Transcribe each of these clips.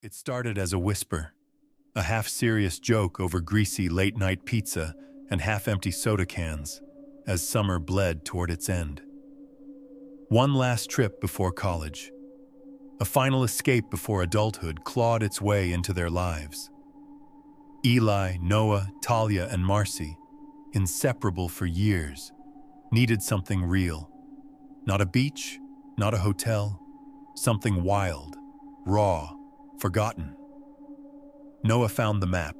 It started as a whisper, a half-serious joke over greasy late-night pizza and half-empty soda cans, as summer bled toward its end. One last trip before college. A final escape before adulthood clawed its way into their lives. Eli, Noah, Talia, and Marcy, inseparable for years, needed something real. Not a beach, not a hotel, something wild, raw, forgotten. Noah found the map.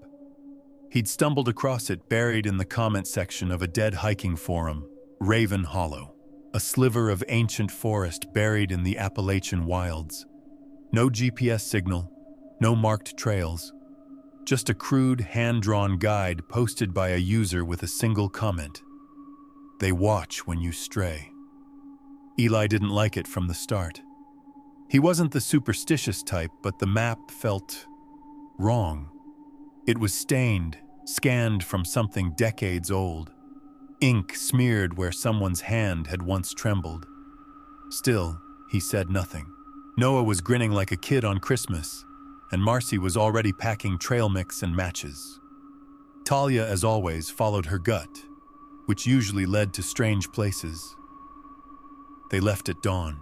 He'd stumbled across it buried in the comment section of a dead hiking forum, Raven Hollow, a sliver of ancient forest buried in the Appalachian wilds. No GPS signal, no marked trails, just a crude, hand-drawn guide posted by a user with a single comment. They watch when you stray. Eli didn't like it from the start. He wasn't the superstitious type, but the map felt wrong. It was stained, scanned from something decades old. Ink smeared where someone's hand had once trembled. Still, he said nothing. Noah was grinning like a kid on Christmas, and Marcy was already packing trail mix and matches. Talia, as always, followed her gut, which usually led to strange places. They left at dawn.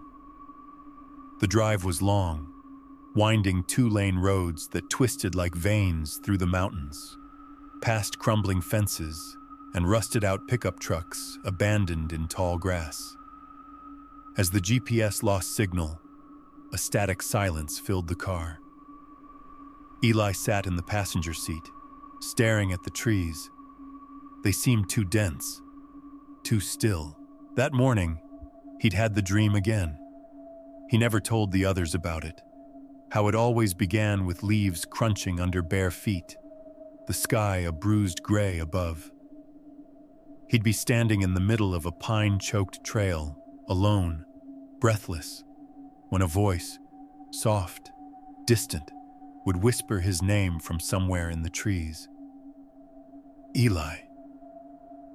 The drive was long, winding two-lane roads that twisted like veins through the mountains, past crumbling fences and rusted-out pickup trucks abandoned in tall grass. As the GPS lost signal, a static silence filled the car. Eli sat in the passenger seat, staring at the trees. They seemed too dense, too still. That morning, he'd had the dream again. He never told the others about it, how it always began with leaves crunching under bare feet, the sky a bruised gray above. He'd be standing in the middle of a pine-choked trail, alone, breathless, when a voice, soft, distant, would whisper his name from somewhere in the trees. Eli.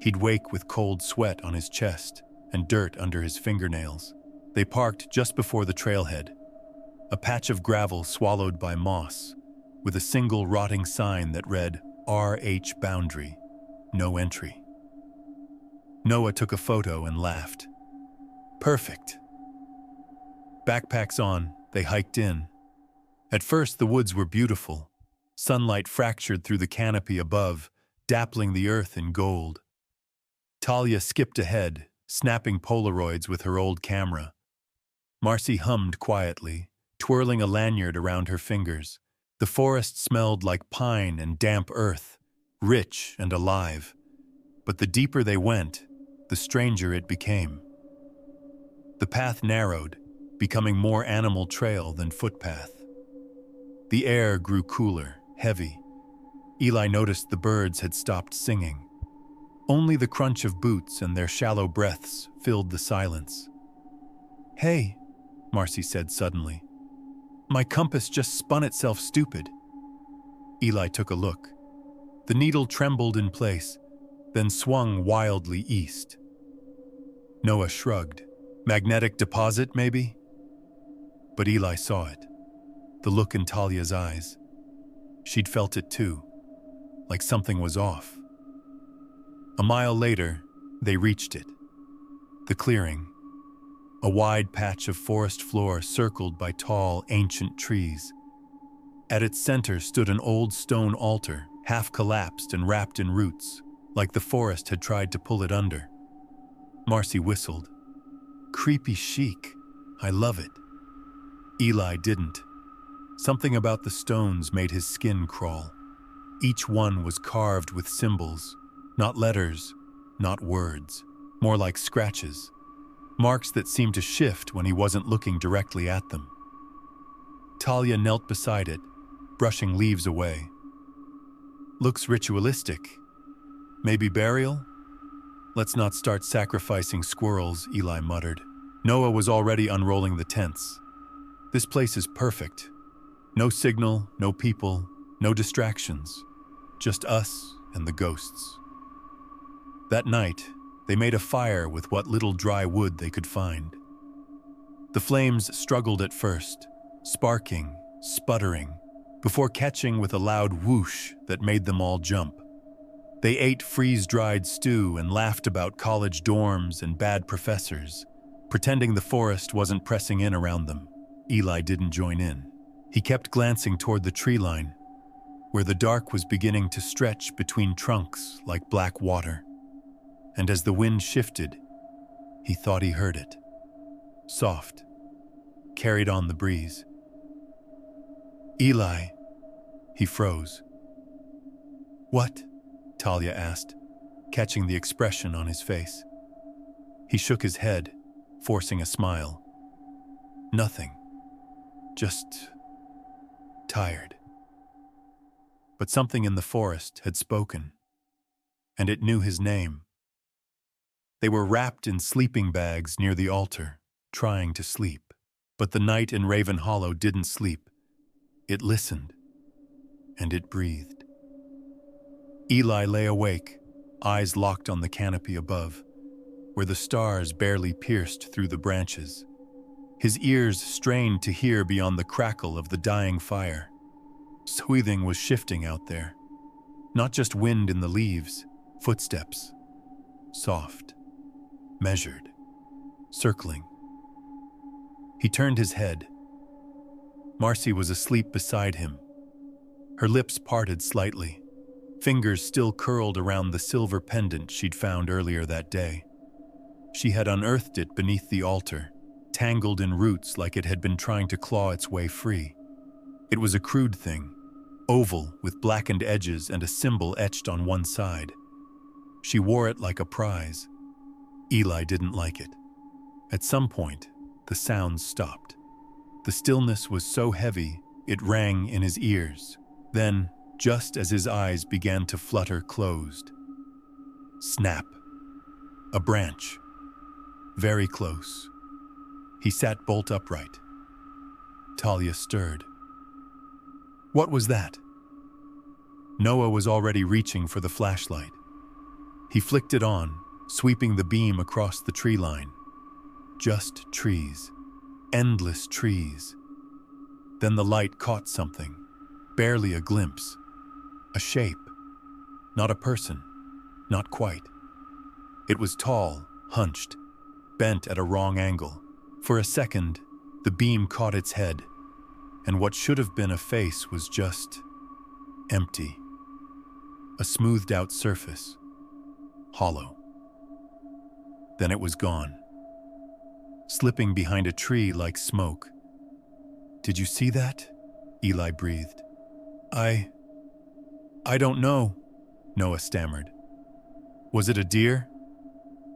He'd wake with cold sweat on his chest and dirt under his fingernails. They parked just before the trailhead, a patch of gravel swallowed by moss, with a single rotting sign that read, RH Boundary, no entry. Noah took a photo and laughed. Perfect. Backpacks on, they hiked in. At first, the woods were beautiful. Sunlight fractured through the canopy above, dappling the earth in gold. Talia skipped ahead, snapping Polaroids with her old camera. Marcy hummed quietly, twirling a lanyard around her fingers. The forest smelled like pine and damp earth, rich and alive. But the deeper they went, the stranger it became. The path narrowed, becoming more animal trail than footpath. The air grew cooler, heavy. Eli noticed the birds had stopped singing. Only the crunch of boots and their shallow breaths filled the silence. "Hey," Marcy said suddenly. "My compass just spun itself stupid." Eli took a look. The needle trembled in place, then swung wildly east. Noah shrugged. Magnetic deposit, maybe? But Eli saw it. The look in Talia's eyes. She'd felt it too, like something was off. A mile later, they reached it. The clearing. A wide patch of forest floor circled by tall, ancient trees. At its center stood an old stone altar, half collapsed and wrapped in roots, like the forest had tried to pull it under. Marcy whistled. Creepy chic. I love it. Eli didn't. Something about the stones made his skin crawl. Each one was carved with symbols, not letters, not words, more like scratches. Marks that seemed to shift when he wasn't looking directly at them. Talia knelt beside it, brushing leaves away. Looks ritualistic. Maybe burial? Let's not start sacrificing squirrels, Eli muttered. Noah was already unrolling the tents. This place is perfect. No signal, no people, no distractions. Just us and the ghosts. That night, they made a fire with what little dry wood they could find. The flames struggled at first, sparking, sputtering, before catching with a loud whoosh that made them all jump. They ate freeze-dried stew and laughed about college dorms and bad professors, pretending the forest wasn't pressing in around them. Eli didn't join in. He kept glancing toward the tree line, where the dark was beginning to stretch between trunks like black water. And as the wind shifted, he thought he heard it. Soft, carried on the breeze. Eli, he froze. What? Talia asked, catching the expression on his face. He shook his head, forcing a smile. Nothing. Just tired. But something in the forest had spoken, and it knew his name. They were wrapped in sleeping bags near the altar, trying to sleep. But the night in Raven Hollow didn't sleep. It listened, and it breathed. Eli lay awake, eyes locked on the canopy above, where the stars barely pierced through the branches. His ears strained to hear beyond the crackle of the dying fire. Something was shifting out there. Not just wind in the leaves, footsteps. Soft, measured, circling. He turned his head. Marcy was asleep beside him. Her lips parted slightly, fingers still curled around the silver pendant she'd found earlier that day. She had unearthed it beneath the altar, tangled in roots like it had been trying to claw its way free. It was a crude thing, oval with blackened edges and a symbol etched on one side. She wore it like a prize. Eli didn't like it. At some point, the sounds stopped. The stillness was so heavy, it rang in his ears. Then, just as his eyes began to flutter closed. Snap. A branch. Very close. He sat bolt upright. Talia stirred. What was that? Noah was already reaching for the flashlight. He flicked it on, sweeping the beam across the tree line. Just trees. Endless trees. Then the light caught something. Barely a glimpse. A shape. Not a person. Not quite. It was tall, hunched, bent at a wrong angle. For a second, the beam caught its head, and what should have been a face was just empty. A smoothed-out surface. Hollow. Then it was gone. Slipping behind a tree like smoke. Did you see that? Eli breathed. I don't know, Noah stammered. Was it a deer?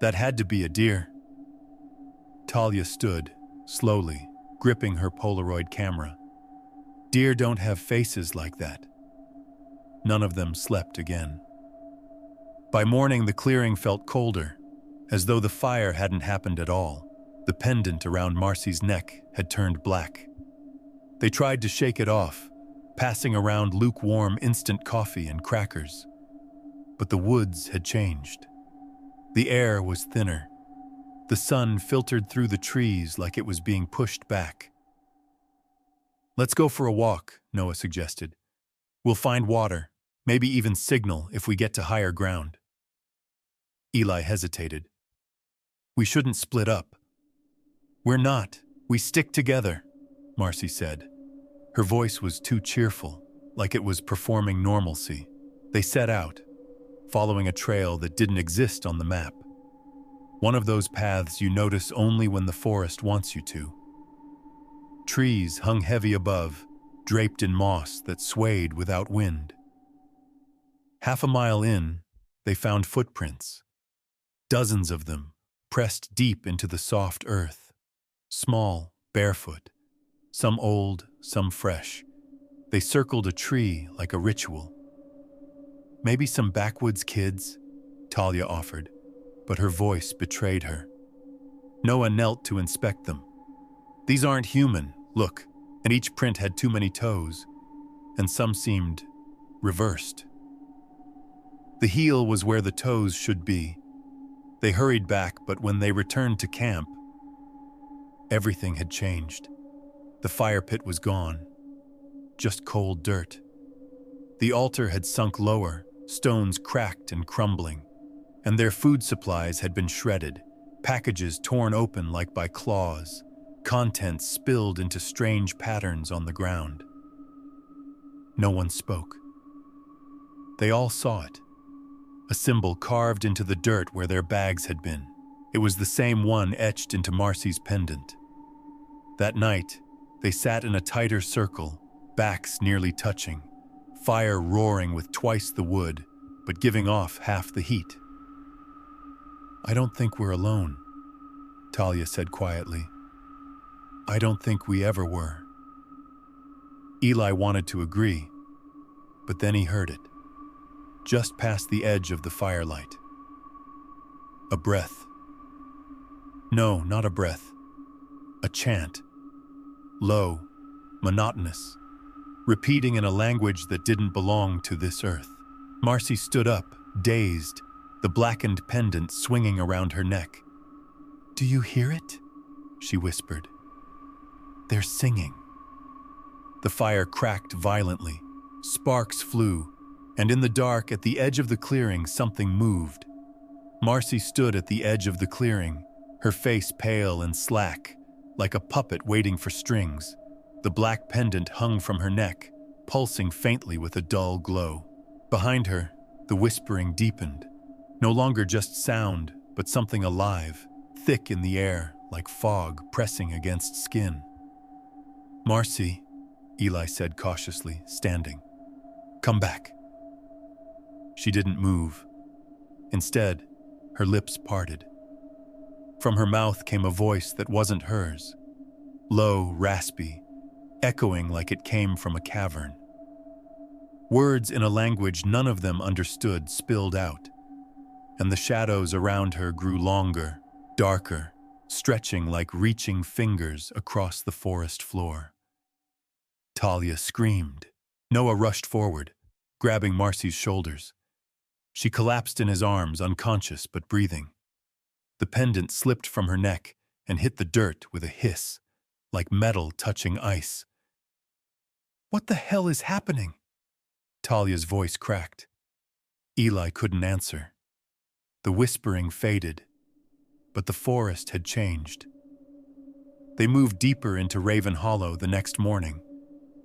That had to be a deer. Talia stood, slowly, gripping her Polaroid camera. Deer don't have faces like that. None of them slept again. By morning, the clearing felt colder, as though the fire hadn't happened at all. The pendant around Marcy's neck had turned black. They tried to shake it off, passing around lukewarm instant coffee and crackers. But the woods had changed. The air was thinner. The sun filtered through the trees like it was being pushed back. Let's go for a walk, Noah suggested. We'll find water, maybe even signal if we get to higher ground. Eli hesitated. We shouldn't split up. We're not. We stick together, Marcy said. Her voice was too cheerful, like it was performing normalcy. They set out, following a trail that didn't exist on the map. One of those paths you notice only when the forest wants you to. Trees hung heavy above, draped in moss that swayed without wind. Half a mile in, they found footprints. Dozens of them, pressed deep into the soft earth. Small, barefoot. Some old, some fresh. They circled a tree like a ritual. Maybe some backwoods kids, Talia offered, but her voice betrayed her. Noah knelt to inspect them. These aren't human, look, and each print had too many toes, and some seemed reversed. The heel was where the toes should be. They hurried back, but when they returned to camp, everything had changed. The fire pit was gone. just cold dirt. The altar had sunk lower, stones cracked and crumbling, and their food supplies had been shredded, packages torn open like by claws, contents spilled into strange patterns on the ground. No one spoke. They all saw it. A symbol carved into the dirt where their bags had been. It was the same one etched into Marcy's pendant. That night, they sat in a tighter circle, backs nearly touching, fire roaring with twice the wood, but giving off half the heat. "I don't think we're alone," Talia said quietly. "I don't think we ever were." Eli wanted to agree, but then he heard it, just past the edge of the firelight. A breath. No, not a breath. A chant. Low, monotonous, repeating in a language that didn't belong to this earth. Marcy stood up, dazed, the blackened pendant swinging around her neck. "Do you hear it?" she whispered. "They're singing." The fire cracked violently, sparks flew, and in the dark at the edge of the clearing something moved. Marcy stood at the edge of the clearing, her face pale and slack, like a puppet waiting for strings. The black pendant hung from her neck, pulsing faintly with a dull glow. Behind her, the whispering deepened, no longer just sound, but something alive, thick in the air, like fog pressing against skin. "Marcy," Eli said cautiously, standing. "Come back." She didn't move. Instead, her lips parted. From her mouth came a voice that wasn't hers, low, raspy, echoing like it came from a cavern. Words in a language none of them understood spilled out, and the shadows around her grew longer, darker, stretching like reaching fingers across the forest floor. Talia screamed. Noah rushed forward, grabbing Marcy's shoulders. She collapsed in his arms, unconscious but breathing. The pendant slipped from her neck and hit the dirt with a hiss, like metal touching ice. "What the hell is happening?" Talia's voice cracked. Eli couldn't answer. The whispering faded, but the forest had changed. They moved deeper into Raven Hollow the next morning,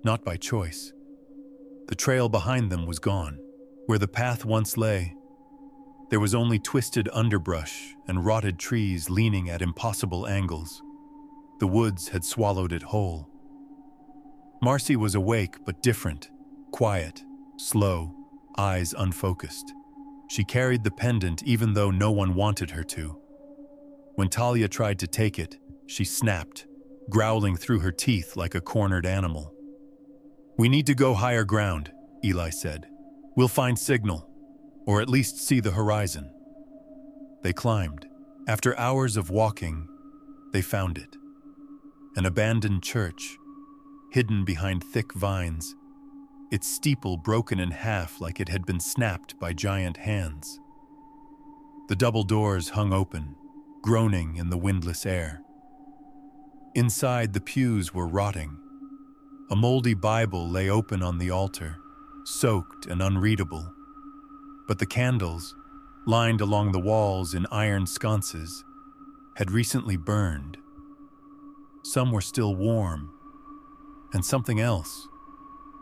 not by choice. The trail behind them was gone. Where the path once lay, there was only twisted underbrush and rotted trees leaning at impossible angles. The woods had swallowed it whole. Marcy was awake but different, quiet, slow, eyes unfocused. She carried the pendant even though no one wanted her to. When Talia tried to take it, she snapped, growling through her teeth like a cornered animal. "We need to go higher ground," Eli said. "We'll find signal, or at least see the horizon." They climbed. After hours of walking, they found it. An abandoned church, hidden behind thick vines, its steeple broken in half like it had been snapped by giant hands. The double doors hung open, groaning in the windless air. Inside, the pews were rotting. A moldy Bible lay open on the altar, soaked and unreadable. But the candles, lined along the walls in iron sconces, had recently burned. Some were still warm, and something else,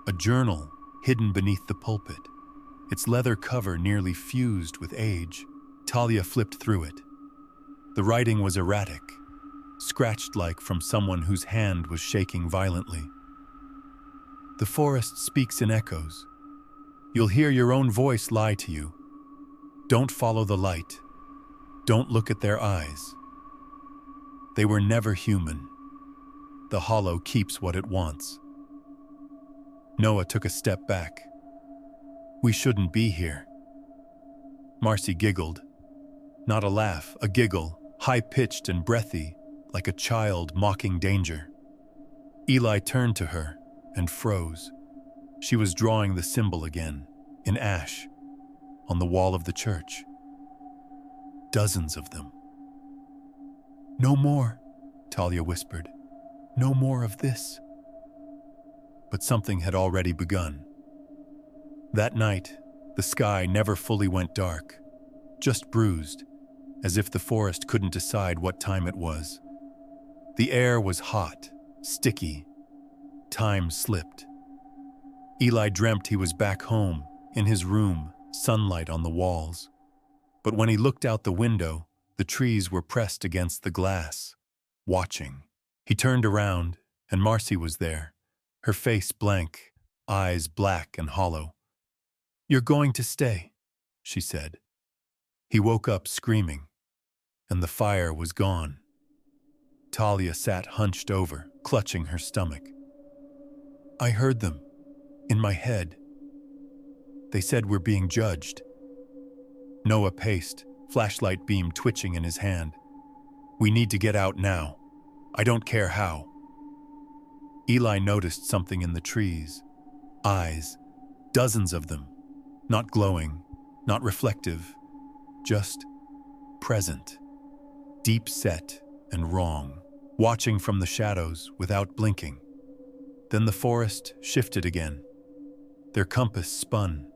a journal hidden beneath the pulpit, its leather cover nearly fused with age. Talia flipped through it. The writing was erratic, scratched like from someone whose hand was shaking violently. "The forest speaks in echoes. You'll hear your own voice lie to you. Don't follow the light. Don't look at their eyes. They were never human. The hollow keeps what it wants." Noah took a step back. "We shouldn't be here." Marcy giggled. Not a laugh, a giggle, high-pitched and breathy, like a child mocking danger. Eli turned to her and froze. She was drawing the symbol again, in ash, on the wall of the church. Dozens of them. "No more," Talia whispered. "No more of this." but something had already begun. That night, the sky never fully went dark, just bruised, as if the forest couldn't decide what time it was. The air was hot, sticky. Time slipped. Eli dreamt he was back home, in his room, sunlight on the walls. But when he looked out the window, the trees were pressed against the glass, watching. He turned around, and Marcy was there, her face blank, eyes black and hollow. "You're going to stay," she said. He woke up screaming, and the fire was gone. Talia sat hunched over, clutching her stomach. "I heard them, in my head. They said we're being judged." Noah paced, flashlight beam twitching in his hand. "We need to get out now. I don't care how." Eli noticed something in the trees. Eyes, dozens of them, not glowing, not reflective, just present, deep set and wrong, watching from the shadows without blinking. Then the forest shifted again. Their compass spun.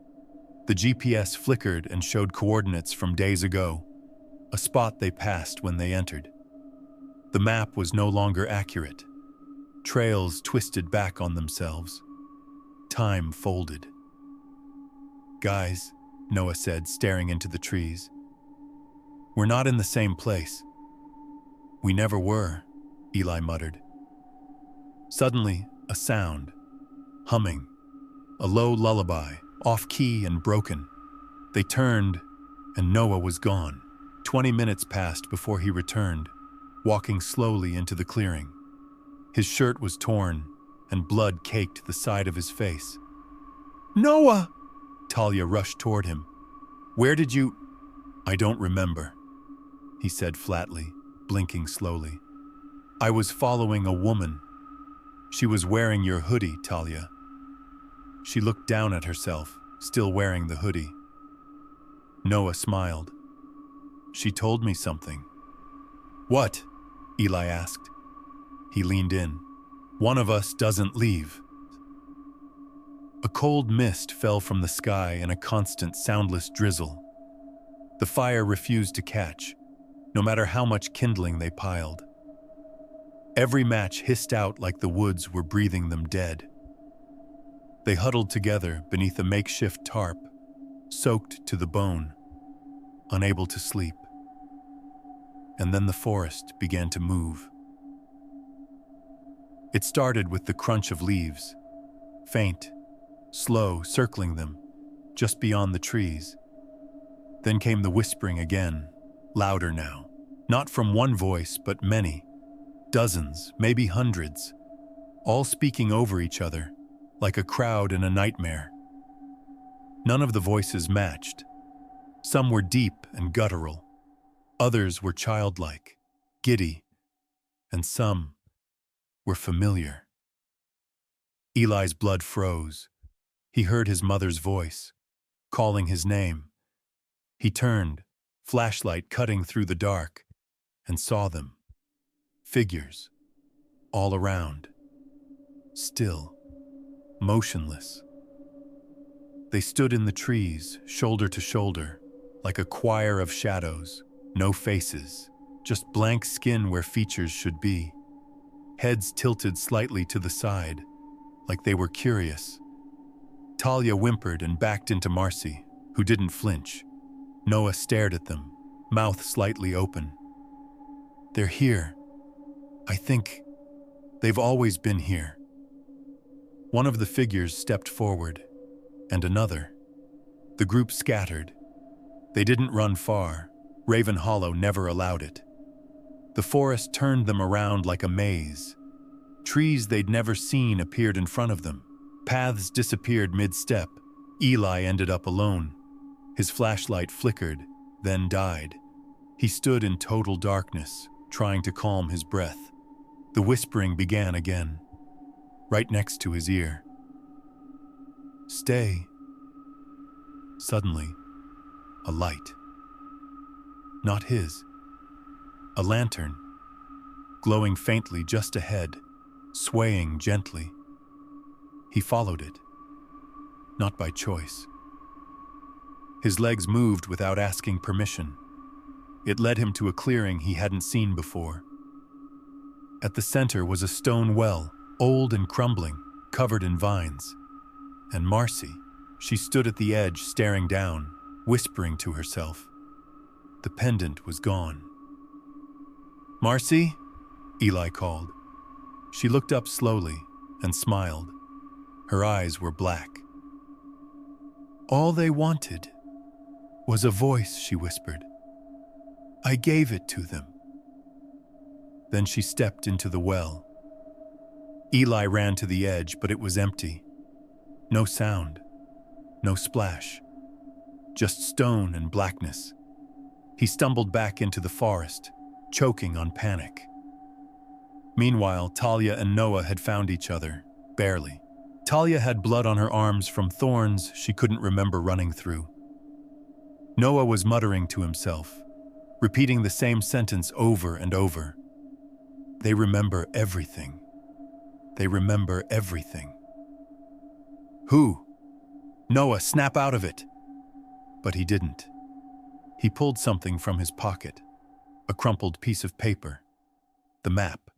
The GPS flickered and showed coordinates from days ago, a spot they passed when they entered. The map was no longer accurate. Trails twisted back on themselves. Time folded. "Guys," Noah said, staring into the trees. "We're not in the same place." "We never were," Eli muttered. Suddenly, a sound. Humming. A low lullaby, off-key and broken. They turned, and Noah was gone. 20 minutes passed before he returned, walking slowly into the clearing. His shirt was torn, and blood caked the side of his face. "Noah!" Talia rushed toward him. "Where did you—" "I don't remember," he said flatly, blinking slowly. "I was following a woman. She was wearing your hoodie, Talia." She looked down at herself, still wearing the hoodie. Noah smiled. "She told me something." "What?" Eli asked. He leaned in. "One of us doesn't leave." A cold mist fell from the sky in a constant, soundless drizzle. The fire refused to catch, no matter how much kindling they piled. Every match hissed out like the woods were breathing them dead. They huddled together beneath a makeshift tarp, soaked to the bone, unable to sleep. And then the forest began to move. It started with the crunch of leaves, faint, slow, circling them, just beyond the trees. Then came the whispering again, louder now, not from one voice, but many, dozens, maybe hundreds, all speaking over each other, like a crowd in a nightmare. None of the voices matched. Some were deep and guttural. Others were childlike, giddy, and some were familiar. Eli's blood froze. He heard his mother's voice, calling his name. He turned, flashlight cutting through the dark, and saw them. Figures, all around, still, motionless. They stood in the trees, shoulder to shoulder, like a choir of shadows, no faces, just blank skin where features should be. Heads tilted slightly to the side, like they were curious. Talia whimpered and backed into Marcy, who didn't flinch. Noah stared at them, mouth slightly open. "They're here. I think they've always been here." One of the figures stepped forward, and another. The group scattered. They didn't run far. Raven Hollow never allowed it. The forest turned them around like a maze. Trees they'd never seen appeared in front of them. Paths disappeared mid-step. Eli ended up alone. His flashlight flickered, then died. He stood in total darkness, trying to calm his breath. The whispering began again, right next to his ear. "Stay." Suddenly, a light. Not his. A lantern, glowing faintly just ahead, swaying gently. He followed it, not by choice. His legs moved without asking permission. It led him to a clearing he hadn't seen before. At the center was a stone well, old and crumbling, covered in vines. And Marcy, she stood at the edge staring down, whispering to herself. The pendant was gone. "Marcy?" Eli called. She looked up slowly and smiled. Her eyes were black. "All they wanted was a voice," she whispered. "I gave it to them." Then she stepped into the well. Eli ran to the edge, but it was empty. No sound, no splash, just stone and blackness. He stumbled back into the forest, choking on panic. Meanwhile, Talia and Noah had found each other, barely. Talia had blood on her arms from thorns she couldn't remember running through. Noah was muttering to himself, repeating the same sentence over and over. They remember everything. They remember everything. "Who? Noah, snap out of it!" But he didn't. He pulled something from his pocket, a crumpled piece of paper, the map.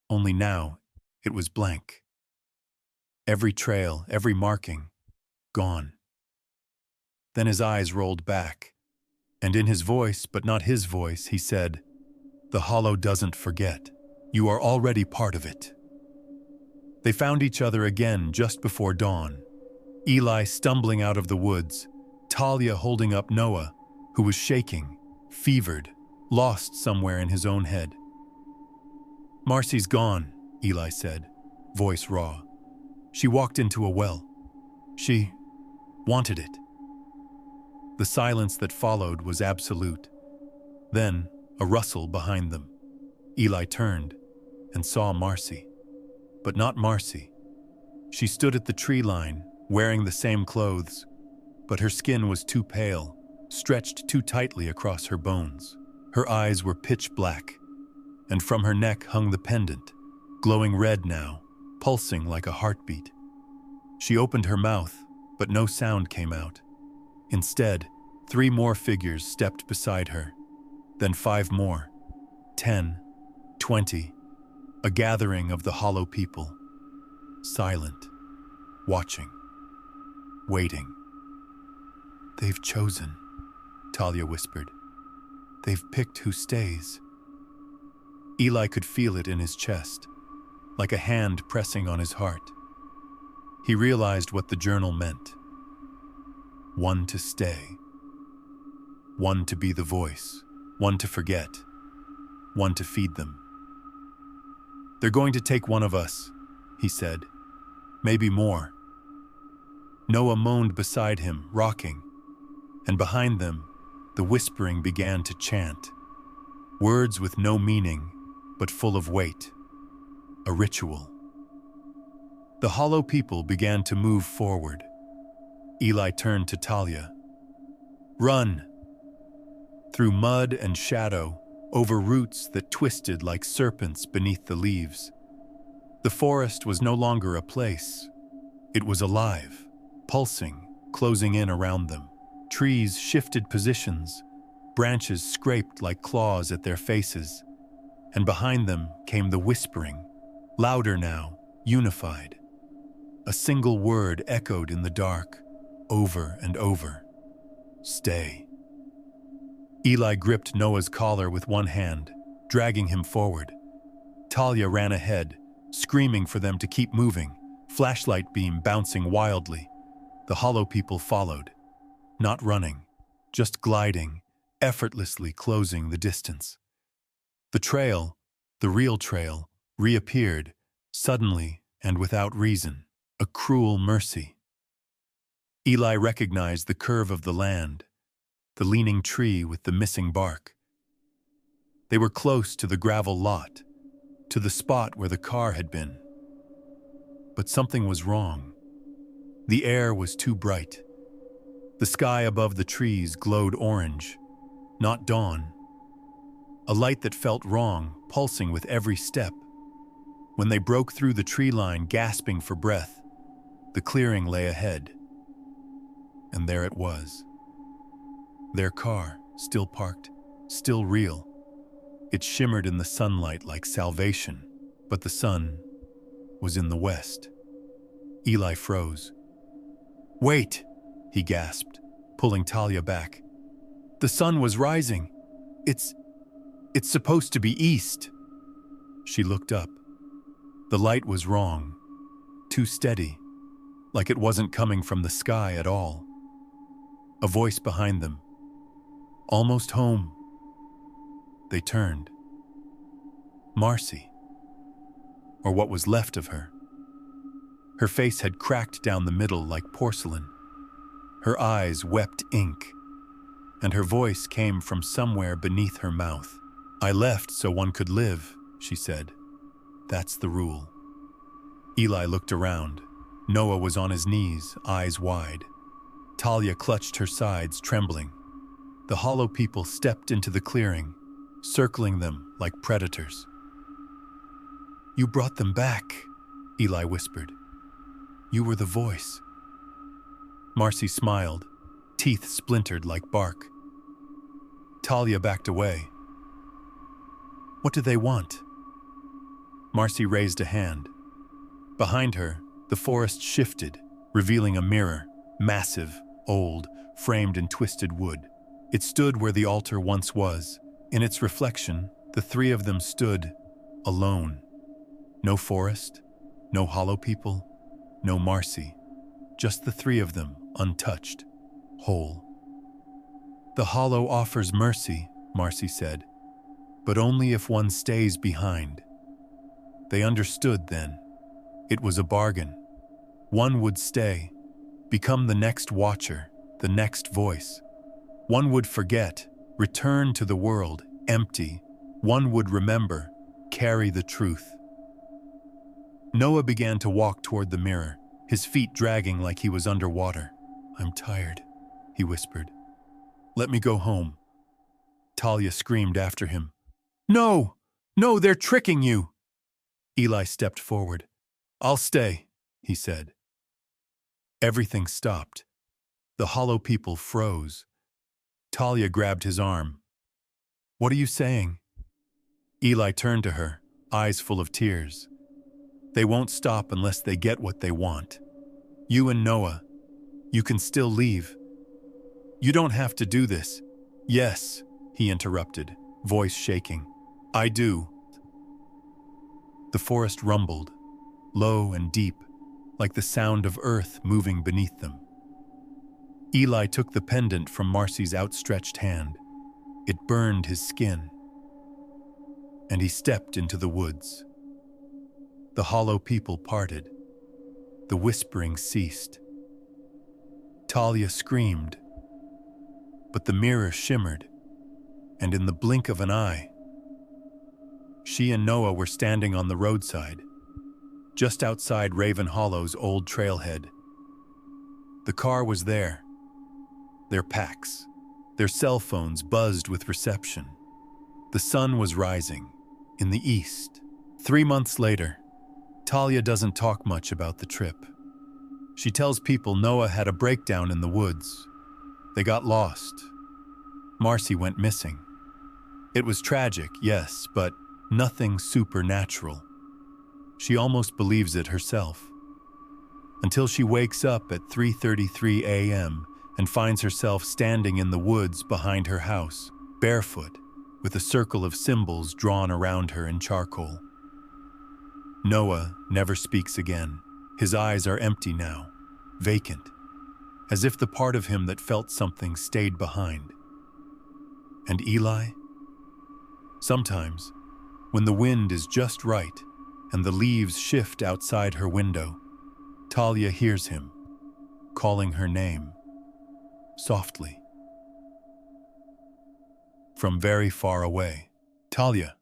Only now, it was blank. Every trail, every marking, gone. Then his eyes rolled back, and in his voice, but not his voice, he said, "The Hollow doesn't forget. You are already part of it." They found each other again just before dawn. Eli stumbling out of the woods, Talia holding up Noah, who was shaking, fevered, lost somewhere in his own head. "Marcy's gone," Eli said, voice raw. "She walked into a well. She wanted it." The silence that followed was absolute. Then, a rustle behind them. Eli turned and saw Marcy. But not Marcy. She stood at the tree line, wearing the same clothes, but her skin was too pale, stretched too tightly across her bones. Her eyes were pitch black, and from her neck hung the pendant, glowing red now, pulsing like a heartbeat. She opened her mouth, but no sound came out. Instead, 3 more figures stepped beside her, then 5 more, 10, 20, a gathering of the Hollow people, silent, watching, waiting. "They've chosen," Talia whispered. "They've picked who stays." Eli could feel it in his chest, like a hand pressing on his heart. He realized what the journal meant. One to stay. One to be the voice. One to forget. One to feed them. "They're going to take one of us," he said. "Maybe more." Noah moaned beside him, rocking, and behind them, the whispering began to chant. Words with no meaning, but full of weight. A ritual. The Hollow people began to move forward. Eli turned to Talia. "Run!" Through mud and shadow, over roots that twisted like serpents beneath the leaves. The forest was no longer a place. It was alive, pulsing, closing in around them. Trees shifted positions, branches scraped like claws at their faces, and behind them came the whispering, louder now, unified. A single word echoed in the dark, over and over. "Stay." Eli gripped Noah's collar with one hand, dragging him forward. Talia ran ahead, screaming for them to keep moving, flashlight beam bouncing wildly. The Hollow people followed, not running, just gliding, effortlessly closing the distance. The trail, the real trail, reappeared, suddenly and without reason, a cruel mercy. Eli recognized the curve of the land, the leaning tree with the missing bark. They were close to the gravel lot, to the spot where the car had been. But something was wrong. The air was too bright. The sky above the trees glowed orange, not dawn. A light that felt wrong, pulsing with every step. When they broke through the tree line, gasping for breath, the clearing lay ahead. And there it was. Their car, still parked, still real. It shimmered in the sunlight like salvation, but the sun was in the west. Eli froze. "Wait," he gasped, pulling Talia back. "The sun was rising. It's supposed to be east." She looked up. The light was wrong, too steady, like it wasn't coming from the sky at all. A voice behind them. "Almost home." They turned. Marcy, or what was left of her. Her face had cracked down the middle like porcelain. Her eyes wept ink, and her voice came from somewhere beneath her mouth. "I left so one could live," she said. "That's the rule." Eli looked around. Noah was on his knees, eyes wide. Talia clutched her sides, trembling. The hollow people stepped into the clearing, circling them like predators. "You brought them back," Eli whispered. "You were the voice." Marcy smiled, teeth splintered like bark. Talia backed away. "What do they want?" Marcy raised a hand. Behind her, the forest shifted, revealing a mirror, massive, old, framed in twisted wood. It stood where the altar once was. In its reflection, the three of them stood alone. No forest, no hollow people, no Marcy. Just the three of them, untouched, whole. "The hollow offers mercy," Marcy said, "but only if one stays behind." They understood then. It was a bargain. One would stay, become the next watcher, the next voice. One would forget, return to the world, empty. One would remember, carry the truth. Noah began to walk toward the mirror, his feet dragging like he was underwater. "I'm tired," he whispered. "Let me go home." Talia screamed after him. "No! No, they're tricking you!" Eli stepped forward. "I'll stay," he said. Everything stopped. The hollow people froze. Talia grabbed his arm. "What are you saying?" Eli turned to her, eyes full of tears. "They won't stop unless they get what they want. You and Noah, you can still leave. You don't have to do this." "Yes," he interrupted, voice shaking. "I do." The forest rumbled, low and deep, like the sound of earth moving beneath them. Eli took the pendant from Marcy's outstretched hand. It burned his skin. And he stepped into the woods. The hollow people parted. The whispering ceased. Talia screamed, but the mirror shimmered, and in the blink of an eye, she and Noah were standing on the roadside, just outside Raven Hollow's old trailhead. The car was there, their packs, their cell phones buzzed with reception. The sun was rising, in the east. 3 months later, Talia doesn't talk much about the trip. She tells people Noah had a breakdown in the woods. They got lost. Marcy went missing. It was tragic, yes, but nothing supernatural. She almost believes it herself. Until she wakes up at 3:33 a.m. and finds herself standing in the woods behind her house, barefoot, with a circle of symbols drawn around her in charcoal. Noah never speaks again. His eyes are empty now, vacant, as if the part of him that felt something stayed behind. And Eli? Sometimes, when the wind is just right and the leaves shift outside her window, Talia hears him, calling her name, softly. From very far away, "Talia."